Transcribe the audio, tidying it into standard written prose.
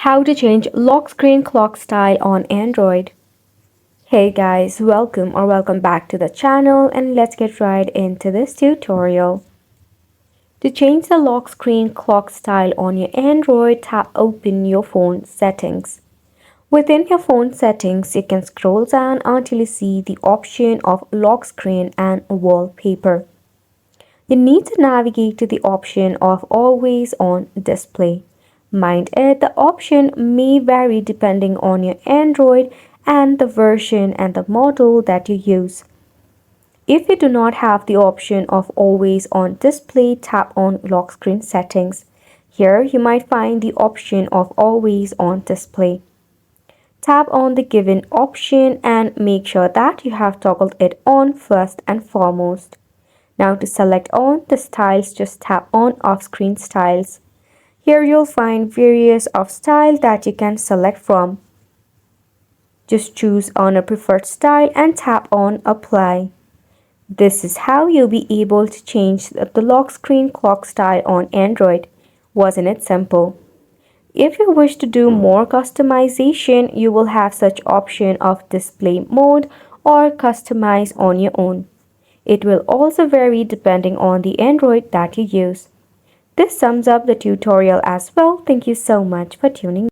How to change lock screen clock style on Android. Hey guys, welcome back to the channel, and let's get right into this tutorial. To change the lock screen clock style on your Android, tap open your phone settings. Within your phone settings, you can scroll down until you see the option of lock screen and wallpaper. You need to navigate to the option of always on display. Mind it, the option may vary depending on your Android and the version and the model that you use. If you do not have the option of always on display, tap on lock screen settings. Here you might find the option of always on display. Tap on the given option and make sure that you have toggled it on first and foremost. Now to select on the styles, just tap on off-screen styles. Here you'll find various of style that you can select from. Just choose on a preferred style and tap on apply. This is how you'll be able to change the lock screen clock style on Android. Wasn't it simple? If you wish to do more customization, you will have such option of display mode or customize on your own. It will also vary depending on the Android that you use. This sums up the tutorial as well. Thank you so much for tuning in.